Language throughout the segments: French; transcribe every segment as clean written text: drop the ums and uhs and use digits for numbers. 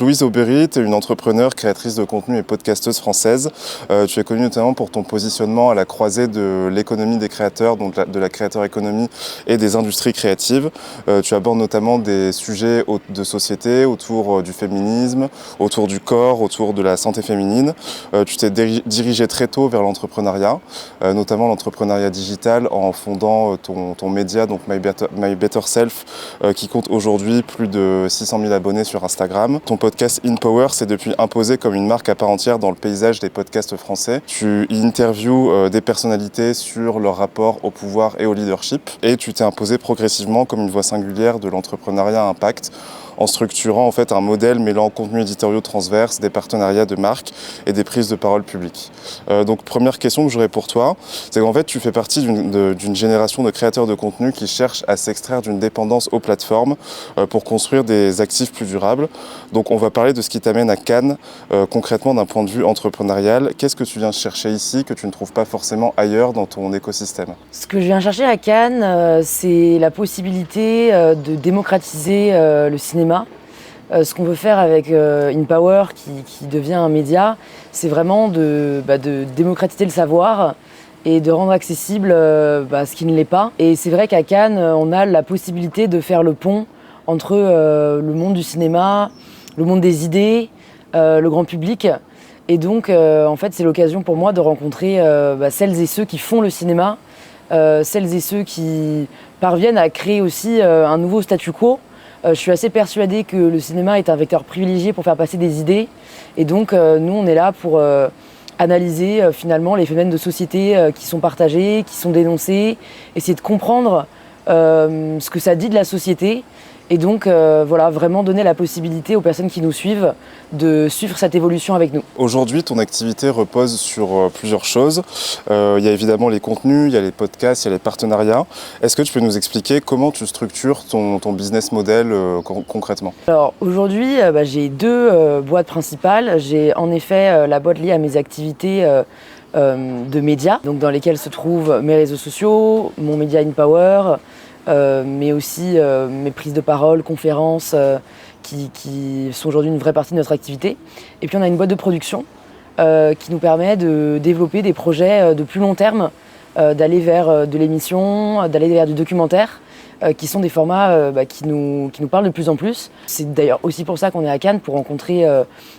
Louise Aubéry, tu es une entrepreneure, créatrice de contenu et podcasteuse française. Tu es connue notamment pour ton positionnement à la croisée de l'économie des créateurs, donc de la créateur économie et des industries créatives. Tu abordes notamment des sujets de société autour du féminisme, autour du corps, autour de la santé féminine. Tu t'es dirigée très tôt vers l'entrepreneuriat, notamment l'entrepreneuriat digital en fondant ton média, donc My Better Self, qui compte aujourd'hui plus de 600 000 abonnés sur Instagram. Ton podcast InPower s'est depuis imposé comme une marque à part entière dans le paysage des podcasts français. Tu y interviews des personnalités sur leur rapport au pouvoir et au leadership. Et tu t'es imposé progressivement comme une voix singulière de l'entrepreneuriat à impact, en structurant en fait un modèle mêlant contenus éditoriaux transverses, des partenariats de marques et des prises de parole publiques. Donc première question que j'aurais pour toi, c'est qu'en fait tu fais partie d'une génération de créateurs de contenu qui cherchent à s'extraire d'une dépendance aux plateformes pour construire des actifs plus durables. Donc on va parler de ce qui t'amène à Cannes, concrètement d'un point de vue entrepreneurial. Qu'est-ce que tu viens chercher ici que tu ne trouves pas forcément ailleurs dans ton écosystème? Ce que je viens chercher à Cannes, c'est la possibilité de démocratiser le cinéma. Ce qu'on veut faire avec InPower, qui devient un média, c'est vraiment de démocratiser le savoir et de rendre accessible ce qui ne l'est pas. Et c'est vrai qu'à Cannes, on a la possibilité de faire le pont entre le monde du cinéma, le monde des idées, le grand public. Et donc, en fait, c'est l'occasion pour moi de rencontrer celles et ceux qui font le cinéma, celles et ceux qui parviennent à créer aussi un nouveau statu quo. Je suis assez persuadée que le cinéma est un vecteur privilégié pour faire passer des idées. Et donc, nous, on est là pour analyser finalement les phénomènes de société qui sont partagés, qui sont dénoncés, essayer de comprendre ce que ça dit de la société. Et donc, vraiment donner la possibilité aux personnes qui nous suivent de suivre cette évolution avec nous. Aujourd'hui, ton activité repose sur plusieurs choses. Il y a évidemment les contenus, il y a les podcasts, il y a les partenariats. Est-ce que tu peux nous expliquer comment tu structures ton business model concrètement? Alors aujourd'hui, j'ai deux boîtes principales. J'ai en effet la boîte liée à mes activités de médias, donc dans lesquelles se trouvent mes réseaux sociaux, mon média InPower, mais aussi mes prises de parole, conférences qui sont aujourd'hui une vraie partie de notre activité. Et puis on a une boîte de production qui nous permet de développer des projets de plus long terme, d'aller vers de l'émission, d'aller vers du documentaire, qui sont des formats qui nous parlent de plus en plus. C'est d'ailleurs aussi pour ça qu'on est à Cannes, pour rencontrer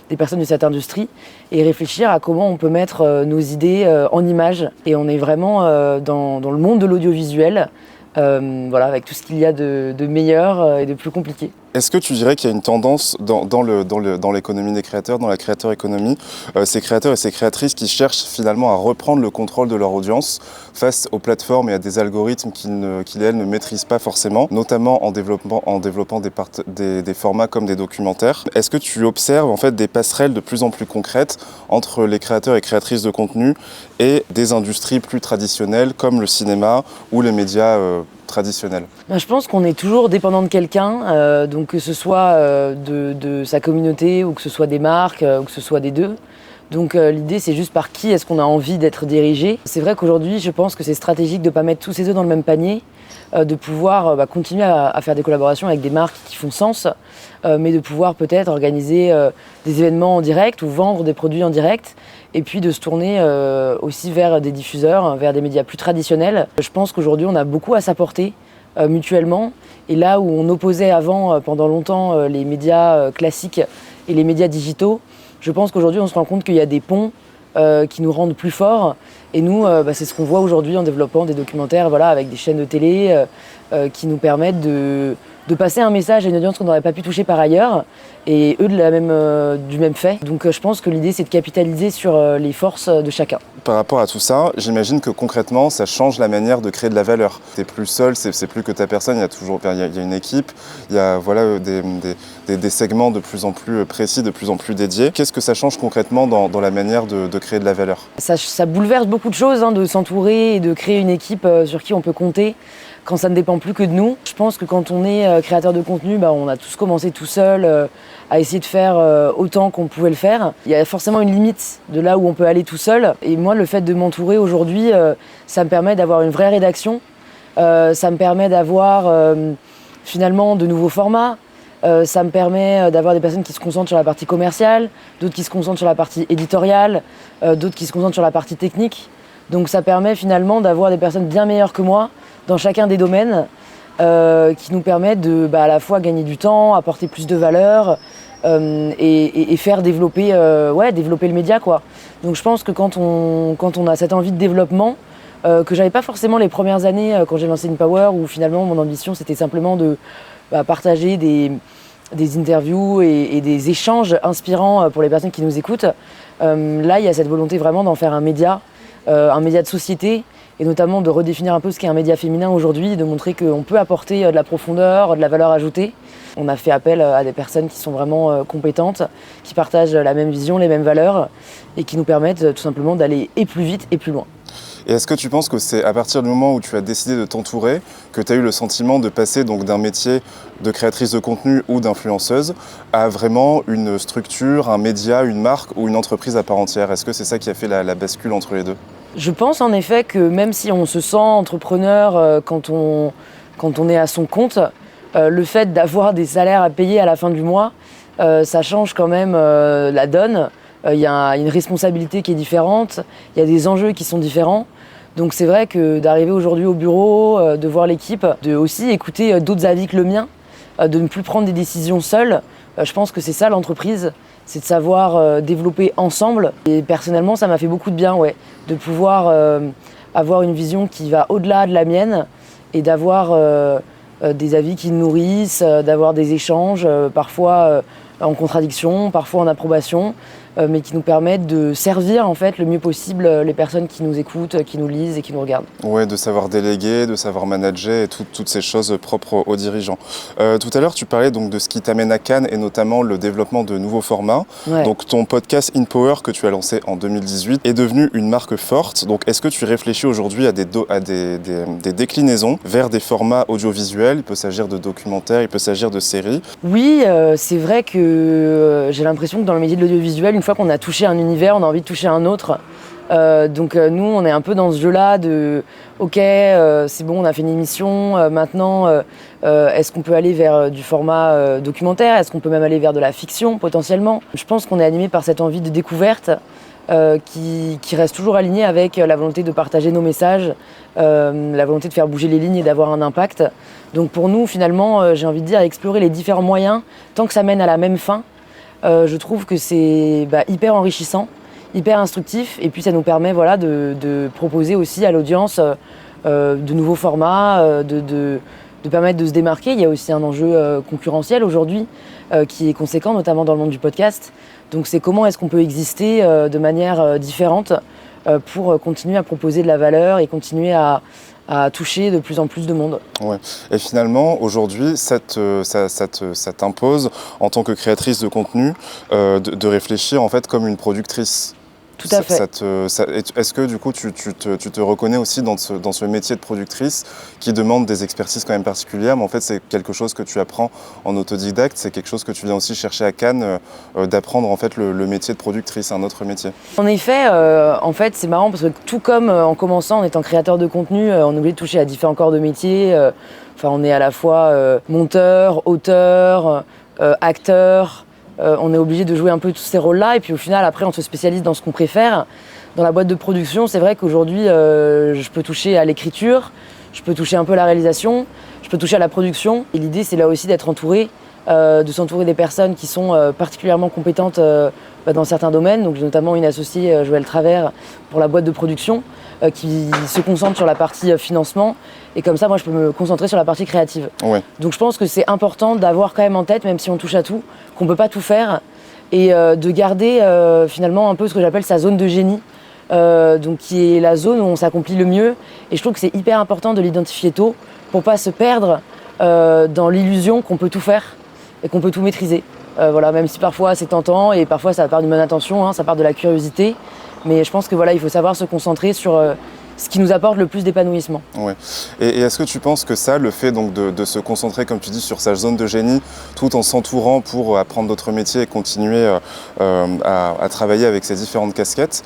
des personnes de cette industrie et réfléchir à comment on peut mettre nos idées en images. Et on est vraiment dans le monde de l'audiovisuel, avec tout ce qu'il y a de meilleur et de plus compliqué. Est-ce que tu dirais qu'il y a une tendance dans l'économie des créateurs, dans la créateur économie, ces créateurs et ces créatrices qui cherchent finalement à reprendre le contrôle de leur audience face aux plateformes et à des algorithmes qu'ils et elles ne maîtrisent pas forcément, notamment en développant des formats comme des documentaires? Est-ce que tu observes en fait des passerelles de plus en plus concrètes entre les créateurs et créatrices de contenu et des industries plus traditionnelles comme le cinéma ou les médias traditionnels? Je pense qu'on est toujours dépendant de quelqu'un, donc que ce soit de sa communauté ou que ce soit des marques ou que ce soit des deux. Donc l'idée, c'est juste par qui est-ce qu'on a envie d'être dirigé. C'est vrai qu'aujourd'hui, je pense que c'est stratégique de ne pas mettre tous ses œufs dans le même panier, de pouvoir continuer à faire des collaborations avec des marques qui font sens, mais de pouvoir peut-être organiser des événements en direct ou vendre des produits en direct, et puis de se tourner aussi vers des diffuseurs, vers des médias plus traditionnels. Je pense qu'aujourd'hui, on a beaucoup à s'apporter mutuellement, et là où on opposait avant, pendant longtemps, les médias classiques et les médias digitaux, je pense qu'aujourd'hui, on se rend compte qu'il y a des ponts qui nous rendent plus forts. Et nous, c'est ce qu'on voit aujourd'hui en développant des documentaires avec des chaînes de télé qui nous permettent de passer un message à une audience qu'on n'aurait pas pu toucher par ailleurs, et eux du même fait. Donc je pense que l'idée, c'est de capitaliser sur les forces de chacun. Par rapport à tout ça, j'imagine que concrètement, ça change la manière de créer de la valeur. T'es plus seul, c'est plus que ta personne, il y a une équipe, il y a des segments de plus en plus précis, de plus en plus dédiés. Qu'est-ce que ça change concrètement dans la manière de créer de la valeur? Ça bouleverse beaucoup de choses, de s'entourer et de créer une équipe sur qui on peut compter quand ça ne dépend plus que de nous. Je pense que quand on est créateur de contenu, on a tous commencé tout seul à essayer de faire autant qu'on pouvait le faire. Il y a forcément une limite de là où on peut aller tout seul. Et moi, le fait de m'entourer aujourd'hui, ça me permet d'avoir une vraie rédaction. Ça me permet d'avoir finalement de nouveaux formats, Ça me permet d'avoir des personnes qui se concentrent sur la partie commerciale, d'autres qui se concentrent sur la partie éditoriale, d'autres qui se concentrent sur la partie technique. Donc ça permet finalement d'avoir des personnes bien meilleures que moi dans chacun des domaines qui nous permettent de à la fois gagner du temps, apporter plus de valeur et faire développer le média, quoi. Donc je pense que quand on a cette envie de développement, que j'avais pas forcément les premières années quand j'ai lancé InPower, où finalement mon ambition c'était simplement de partager des interviews et des échanges inspirants pour les personnes qui nous écoutent. Là, il y a cette volonté vraiment d'en faire un média de société, et notamment de redéfinir un peu ce qu'est un média féminin aujourd'hui, de montrer qu'on peut apporter de la profondeur, de la valeur ajoutée. On a fait appel à des personnes qui sont vraiment compétentes, qui partagent la même vision, les mêmes valeurs, et qui nous permettent tout simplement d'aller et plus vite et plus loin. Et est-ce que tu penses que c'est à partir du moment où tu as décidé de t'entourer que tu as eu le sentiment de passer donc d'un métier de créatrice de contenu ou d'influenceuse à vraiment une structure, un média, une marque ou une entreprise à part entière? Est-ce que c'est ça qui a fait la bascule entre les deux? Je pense en effet que même si on se sent entrepreneur quand on est à son compte, le fait d'avoir des salaires à payer à la fin du mois, ça change quand même la donne. Il y a une responsabilité qui est différente, il y a des enjeux qui sont différents. Donc c'est vrai que d'arriver aujourd'hui au bureau, de voir l'équipe, de aussi écouter d'autres avis que le mien, de ne plus prendre des décisions seul, je pense que c'est ça l'entreprise, c'est de savoir développer ensemble. Et personnellement, ça m'a fait beaucoup de bien, de pouvoir avoir une vision qui va au-delà de la mienne et d'avoir des avis qui nourrissent, d'avoir des échanges, parfois en contradiction, parfois en approbation, mais qui nous permettent de servir en fait le mieux possible les personnes qui nous écoutent, qui nous lisent et qui nous regardent. Ouais, de savoir déléguer, de savoir manager et toutes ces choses propres aux dirigeants. Tout à l'heure, tu parlais donc de ce qui t'amène à Cannes et notamment le développement de nouveaux formats. Ouais. Donc ton podcast InPower que tu as lancé en 2018 est devenu une marque forte. Donc est-ce que tu réfléchis aujourd'hui à des déclinaisons vers des formats audiovisuels? Il peut s'agir de documentaires, il peut s'agir de séries. Oui, c'est vrai que j'ai l'impression que dans le métier de l'audiovisuel, une fois qu'on a touché un univers, on a envie de toucher un autre. Donc nous, on est un peu dans ce jeu-là de « Ok, c'est bon, on a fait une émission, maintenant, est-ce qu'on peut aller vers du format documentaire? Est-ce qu'on peut même aller vers de la fiction, potentiellement ?» Je pense qu'on est animé par cette envie de découverte qui reste toujours alignée avec la volonté de partager nos messages, la volonté de faire bouger les lignes et d'avoir un impact. Donc pour nous, finalement, j'ai envie de dire, explorer les différents moyens, tant que ça mène à la même fin, je trouve que c'est hyper enrichissant, hyper instructif, et puis ça nous permet de proposer aussi à l'audience de nouveaux formats, de permettre de se démarquer. Il y a aussi un enjeu concurrentiel aujourd'hui qui est conséquent, notamment dans le monde du podcast. Donc c'est comment est-ce qu'on peut exister de manière différente pour continuer à proposer de la valeur et continuer à toucher de plus en plus de monde. Ouais. Et finalement, aujourd'hui, ça t'impose, en tant que créatrice de contenu, de réfléchir en fait comme une productrice. Tout à fait. Est-ce que du coup tu te reconnais aussi dans ce métier de productrice qui demande des expertises quand même particulières, mais en fait c'est quelque chose que tu apprends en autodidacte, c'est quelque chose que tu viens aussi chercher à Cannes, d'apprendre en fait le métier de productrice, un autre métier? En effet, c'est marrant parce que tout comme en commençant en étant créateur de contenu, on oublie de toucher à différents corps de métier. On est à la fois monteur, auteur, acteur. On est obligé de jouer un peu tous ces rôles-là et puis au final après on se spécialise dans ce qu'on préfère. Dans la boîte de production, c'est vrai qu'aujourd'hui je peux toucher à l'écriture, je peux toucher un peu à la réalisation, je peux toucher à la production. Et l'idée c'est là aussi d'être entouré, de s'entourer des personnes qui sont particulièrement compétentes dans certains domaines. Donc j'ai notamment une associée, Joëlle Travers, pour la boîte de production, qui se concentre sur la partie financement. Et comme ça, moi, je peux me concentrer sur la partie créative. Ouais. Donc je pense que c'est important d'avoir quand même en tête, même si on touche à tout, qu'on ne peut pas tout faire. Et de garder finalement un peu ce que j'appelle sa zone de génie. Donc qui est la zone où on s'accomplit le mieux. Et je trouve que c'est hyper important de l'identifier tôt pour ne pas se perdre dans l'illusion qu'on peut tout faire et qu'on peut tout maîtriser. Même si parfois c'est tentant et parfois ça part d'une bonne intention, ça part de la curiosité. Mais je pense que il faut savoir se concentrer sur ce qui nous apporte le plus d'épanouissement. Ouais. Et est-ce que tu penses que ça, le fait donc de se concentrer, comme tu dis, sur sa zone de génie, tout en s'entourant pour apprendre d'autres métiers et continuer à travailler avec ces différentes casquettes,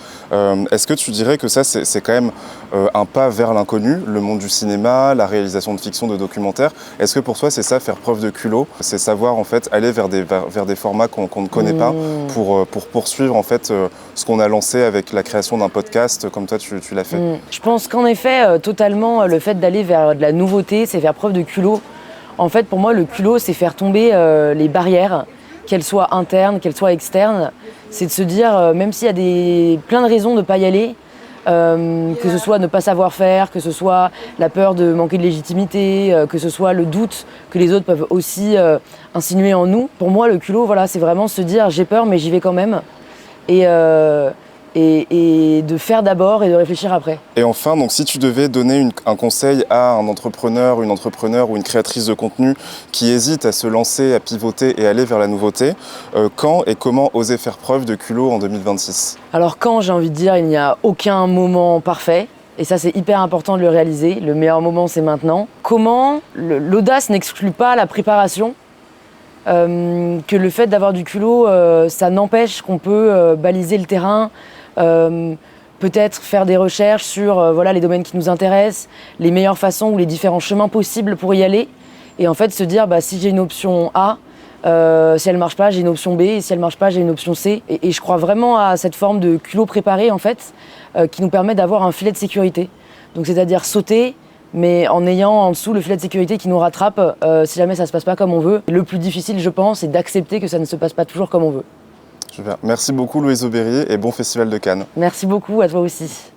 est-ce que tu dirais que ça, c'est quand même un pas vers l'inconnu, le monde du cinéma, la réalisation de fiction, de documentaires. Est-ce que pour toi c'est ça, faire preuve de culot, c'est savoir en fait aller vers des formats qu'on ne connaît pas pour poursuivre en fait ce qu'on a lancé avec la création d'un podcast comme toi tu l'as fait? Je pense qu'en effet, totalement, le fait d'aller vers de la nouveauté, c'est faire preuve de culot. En fait, pour moi, le culot, c'est faire tomber les barrières, qu'elles soient internes, qu'elles soient externes. C'est de se dire, même s'il y a plein de raisons de ne pas y aller, que ce soit ne pas savoir faire, que ce soit la peur de manquer de légitimité, que ce soit le doute que les autres peuvent aussi insinuer en nous. Pour moi, le culot, voilà, c'est vraiment se dire j'ai peur, mais j'y vais quand même. Et de faire d'abord et de réfléchir après. Et enfin, donc, si tu devais donner un conseil à un entrepreneur, une entrepreneure ou une créatrice de contenu qui hésite à se lancer, à pivoter et aller vers la nouveauté, quand et comment oser faire preuve de culot en 2026? Alors quand, j'ai envie de dire, il n'y a aucun moment parfait. Et ça, c'est hyper important de le réaliser. Le meilleur moment, c'est maintenant. Comment? L'audace n'exclut pas la préparation. Que le fait d'avoir du culot, ça n'empêche qu'on peut baliser le terrain, peut-être faire des recherches sur voilà, les domaines qui nous intéressent, les meilleures façons ou les différents chemins possibles pour y aller. Et en fait, se dire, si j'ai une option A, si elle ne marche pas, j'ai une option B, et si elle ne marche pas, j'ai une option C. Et je crois vraiment à cette forme de culot préparé, en fait, qui nous permet d'avoir un filet de sécurité. Donc, c'est-à-dire sauter, mais en ayant en dessous le filet de sécurité qui nous rattrape si jamais ça ne se passe pas comme on veut. Le plus difficile, je pense, c'est d'accepter que ça ne se passe pas toujours comme on veut. Super. Merci beaucoup Louise Aubéry et bon Festival de Cannes. Merci beaucoup, à toi aussi.